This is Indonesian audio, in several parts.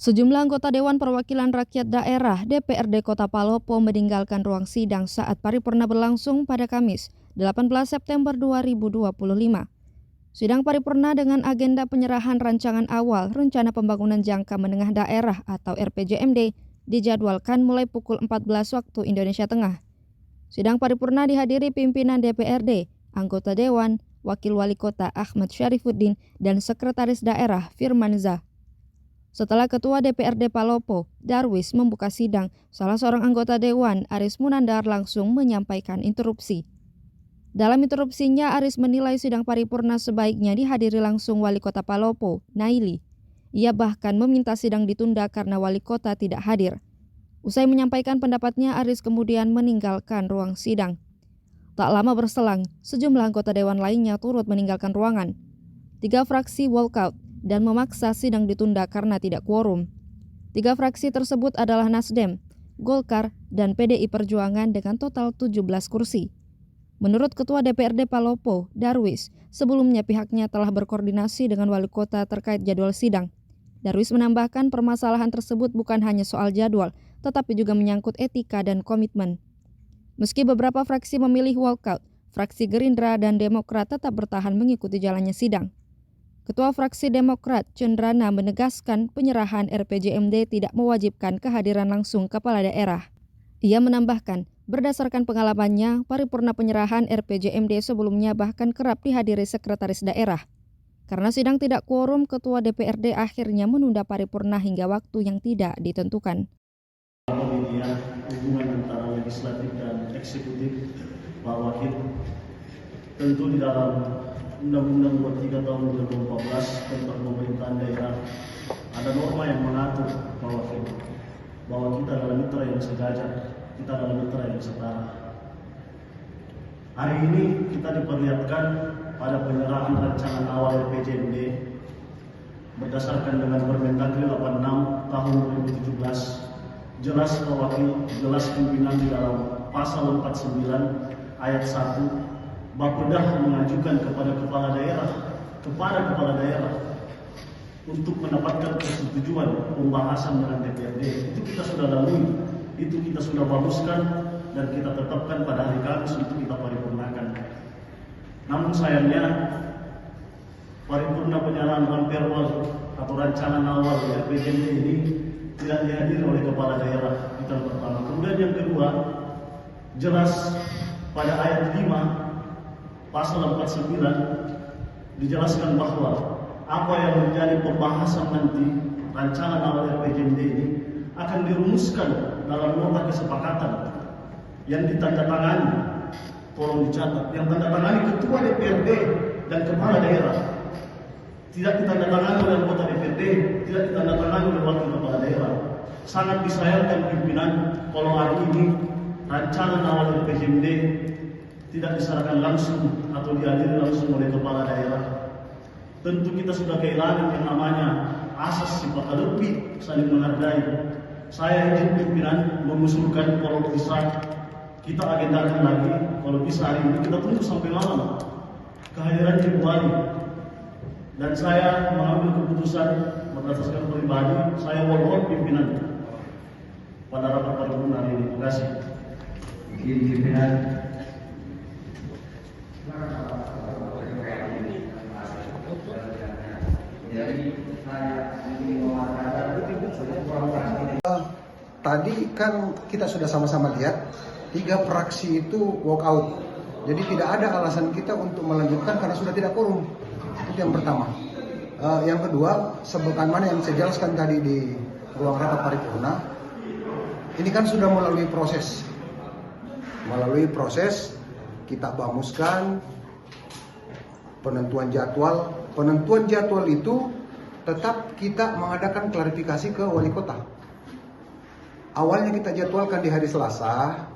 Sejumlah anggota Dewan Perwakilan Rakyat Daerah DPRD Kota Palopo meninggalkan ruang sidang saat paripurna berlangsung pada Kamis, 18 September 2025. Sidang paripurna dengan agenda penyerahan rancangan awal Rencana Pembangunan Jangka Menengah Daerah atau RPJMD dijadwalkan mulai pukul 14 waktu Indonesia Tengah. Sidang paripurna dihadiri pimpinan DPRD, anggota Dewan, Wakil Wali Kota Ahmad Syarifuddin, dan Sekretaris Daerah Firman Zah. Setelah Ketua DPRD Palopo, Darwis, membuka sidang, salah seorang anggota Dewan, Aris Munandar, langsung menyampaikan interupsi. Dalam interupsinya, Aris menilai sidang paripurna sebaiknya dihadiri langsung Wali Kota Palopo, Naili. Ia bahkan meminta sidang ditunda karena Wali Kota tidak hadir. Usai menyampaikan pendapatnya, Aris kemudian meninggalkan ruang sidang. Tak lama berselang, sejumlah anggota Dewan lainnya turut meninggalkan ruangan. 3 fraksi walkout dan memaksa sidang ditunda karena tidak quorum. 3 fraksi tersebut adalah Nasdem, Golkar, dan PDI Perjuangan dengan total 17 kursi. Menurut Ketua DPRD Palopo, Darwis, sebelumnya pihaknya telah berkoordinasi dengan Wali Kota terkait jadwal sidang. Darwis menambahkan permasalahan tersebut bukan hanya soal jadwal, tetapi juga menyangkut etika dan komitmen. Meski beberapa fraksi memilih walkout, fraksi Gerindra dan Demokrat tetap bertahan mengikuti jalannya sidang. Ketua fraksi Demokrat, Cendrana, menegaskan penyerahan RPJMD tidak mewajibkan kehadiran langsung kepala daerah. Ia menambahkan, berdasarkan pengalamannya, paripurna penyerahan RPJMD sebelumnya bahkan kerap dihadiri sekretaris daerah. Karena sidang tidak quorum, Ketua DPRD akhirnya menunda paripurna hingga waktu yang tidak ditentukan. Hubungan antara legislatif dan eksekutif, Pak Wakil, tentu di dalam Undang-Undang 23 tahun 2014 tentang pemerintahan daerah ada norma yang mengatur bahwa kita adalah mitra yang sejajar, kita adalah mitra yang setara. Hari ini kita diperlihatkan pada penyerahan rancangan awal RPJMD berdasarkan dengan Permendagri 86 tahun 2017. Jelas Pak Wakil, jelas pimpinan di dalam pasal 49 ayat 1 Bapeda mengajukan kepada kepala daerah untuk mendapatkan persetujuan pembahasan dengan DPRD. Itu kita sudah lalui, itu kita sudah baguskan dan kita tetapkan pada hari Kamis untuk kita paripurnakan. Namun sayangnya paripurna penyerahan perwal atau rancangan awal RPJMD ini tidak dihadiri oleh kepala daerah. Itu yang pertama. Kemudian yang kedua, jelas pada ayat 5 pasal 49 dijelaskan bahwa apa yang menjadi pembahasan nanti rancangan awal RPJMD ini akan dirumuskan dalam nota kesepakatan yang ditandatangani, tolong dicatat, yang tandatangani Ketua DPRD dan kepala daerah. Tidak ditandatangani oleh anggota DPRD, tidak ditandatangani oleh wakil kepala daerah. Sangat disayangkan pimpinan kalau hari ini rancangan awal RPJMD tidak diserahkan langsung atau dihadiri langsung oleh kepala daerah. Tentu kita sudah kehilangan yang namanya asas sifat lebih saling menghargai. Saya izin pimpinan mengusulkan kalau bisa kita agendakan lagi, kalau bisa hari ini kita tunggu sampai malam kehadiran Ibu Wali. Dan saya mengambil keputusan berdasarkan pribadi, saya walkout pimpinan pada rapat paripurna hari ini. Terima kasih. Pimpinan. Tadi kan kita sudah sama-sama lihat 3 fraksi itu walk out. Jadi tidak ada alasan kita untuk melanjutkan karena sudah tidak quorum. Itu yang pertama. Yang kedua, sebagaimana yang saya jelaskan tadi di ruang rapat paripurna, ini kan sudah melalui proses. Melalui proses kita bamuskan penentuan jadwal. Penentuan jadwal itu tetap kita mengadakan klarifikasi ke wali kota. Awalnya kita jadwalkan di hari Selasa,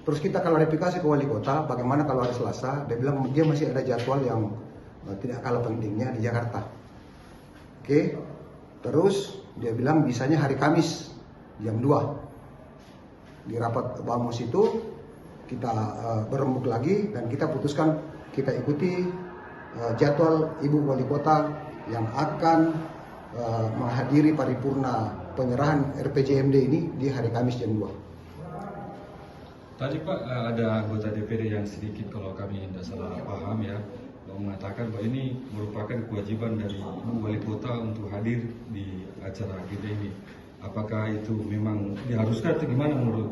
terus kita klarifikasi ke wali kota bagaimana kalau hari Selasa. Dia bilang dia masih ada jadwal yang tidak kalah pentingnya di Jakarta. Oke, terus dia bilang bisanya hari Kamis jam 2. Di rapat bamus itu kita berembuk lagi dan kita putuskan kita ikuti jadwal Ibu Wali Kota yang akan menghadiri paripurna penyerahan RPJMD ini di hari Kamis jam 2. Tadi Pak ada anggota DPD yang sedikit kalau kami tidak salah paham ya, mengatakan bahwa ini merupakan kewajiban dari Ibu Wali Kota untuk hadir di acara kita ini. Apakah itu memang diharuskan atau gimana menurut?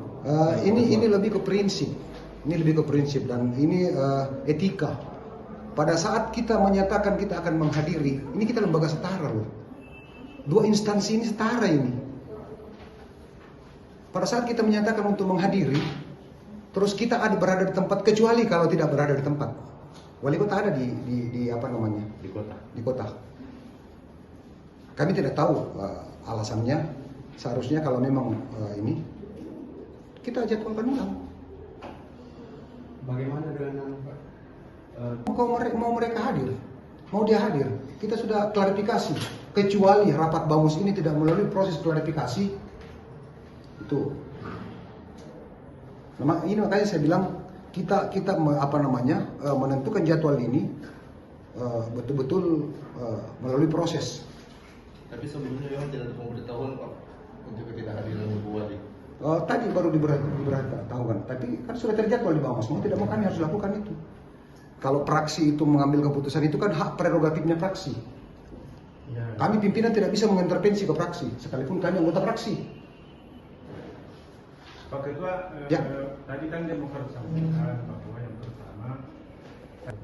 Ini lebih ke prinsip, dan ini etika. Pada saat kita menyatakan kita akan menghadiri, ini kita lembaga setara loh. Dua instansi ini setara ini. Pada saat kita menyatakan untuk menghadiri, terus kita berada di tempat, kecuali kalau tidak berada di tempat. Wali kota ada di apa namanya? Di kota. Kami tidak tahu alasannya. Seharusnya kalau memang ini kita jadwalkan ulang. Bagaimana dengan Pak? Mau mereka hadir, mau dia hadir. Kita sudah klarifikasi. Kecuali rapat bamus ini tidak melalui proses klarifikasi, itu. Ini makanya saya bilang kita menentukan jadwal ini betul-betul melalui proses. Tapi sebelumnya memang tidak ada pemberitahuan Pak untuk ketidakhadiran Ibu Wali. Tadi baru diberitahukan, tapi kan sudah terjadwal di Bamus. Mau tidak mau kami harus lakukan itu. Kalau praksi itu mengambil keputusan itu kan hak prerogatifnya praksi. Ya. Kami pimpinan tidak bisa mengintervensi ke praksi, sekalipun kami anggota praksi. Pak Ketua, Ya. Tadi kan Demokrat sampaikan bahwa yang pertama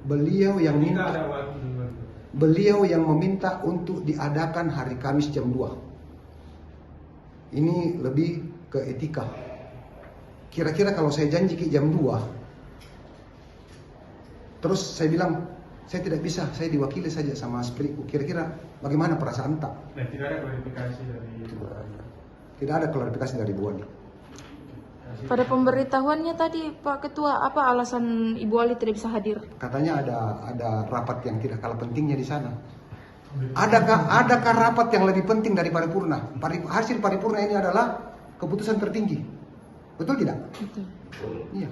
Beliau tidak ada waktu. Beliau yang meminta untuk diadakan hari Kamis jam 2. Ini lebih ke etika. Kira-kira kalau saya janji ke jam 2, terus saya bilang, saya tidak bisa, saya diwakili saja sama Spriku. Kira-kira bagaimana perasaan tak? Nah, tidak ada klarifikasi dari Tidak ada klarifikasi dari Bu Wali. Pada pemberitahuannya tadi Pak Ketua, apa alasan Ibu Wali tidak bisa hadir? Katanya ada rapat yang tidak kalah pentingnya di sana. Adakah rapat yang lebih penting dari paripurna? Hasil paripurna ini adalah keputusan tertinggi. Betul tidak? Betul. Iya.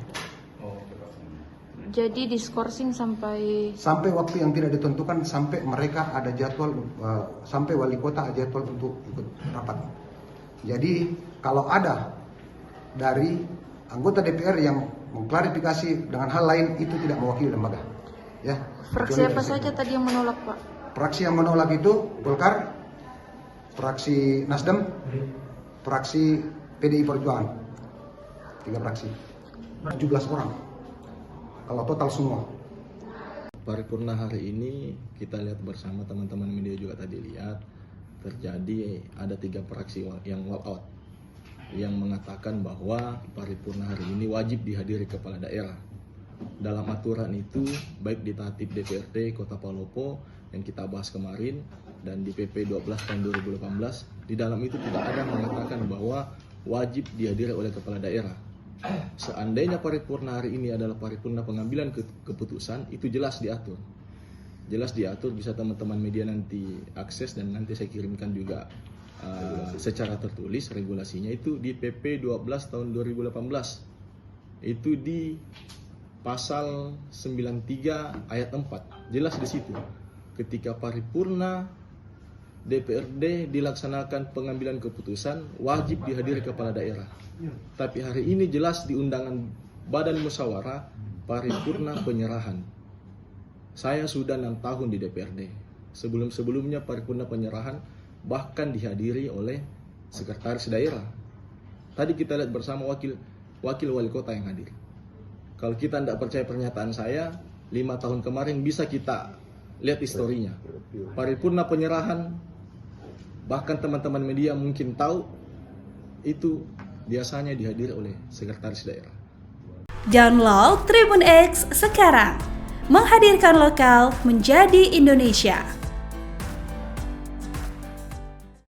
Jadi diskorsing sampai Waktu yang tidak ditentukan, sampai mereka ada jadwal, sampai wali kota ada jadwal untuk ikut rapat. Jadi kalau ada dari anggota DPR yang mengklarifikasi dengan hal lain, itu tidak mewakili lembaga. Ya. fraksi apa saja tadi yang menolak Pak? Fraksi yang menolak itu Golkar, fraksi Nasdem, fraksi PDI Perjuangan. 3 fraksi. 17 orang. Kalau total semua. Paripurna hari ini kita lihat bersama teman-teman media juga tadi lihat terjadi ada 3 fraksi yang walk out yang mengatakan bahwa paripurna hari ini wajib dihadiri kepala daerah. Dalam aturan itu baik di Tatip DPRD Kota Palopo yang kita bahas kemarin dan di PP 12 tahun 2018, di dalam itu tidak ada mengatakan bahwa wajib dihadiri oleh kepala daerah. Seandainya paripurna hari ini adalah paripurna pengambilan keputusan, itu jelas diatur. Jelas diatur, bisa teman-teman media nanti akses dan nanti saya kirimkan juga secara tertulis regulasinya itu di PP 12 tahun 2018. Itu di pasal 93 ayat 4. Jelas di situ. Ketika paripurna DPRD dilaksanakan pengambilan keputusan, wajib dihadiri kepala daerah. Tapi hari ini jelas di undangan Badan Musyawarah paripurna penyerahan. Saya sudah 6 tahun di DPRD. Sebelum-sebelumnya paripurna penyerahan bahkan dihadiri oleh sekretaris daerah. Tadi kita lihat bersama wakil wali kota yang hadir. Kalau kita tidak percaya pernyataan saya, 5 tahun kemarin bisa kita lihat historinya. Paripurna penyerahan, bahkan teman-teman media mungkin tahu, itu biasanya dihadiri oleh sekretaris daerah. Download Tribun X sekarang, menghadirkan lokal menjadi Indonesia.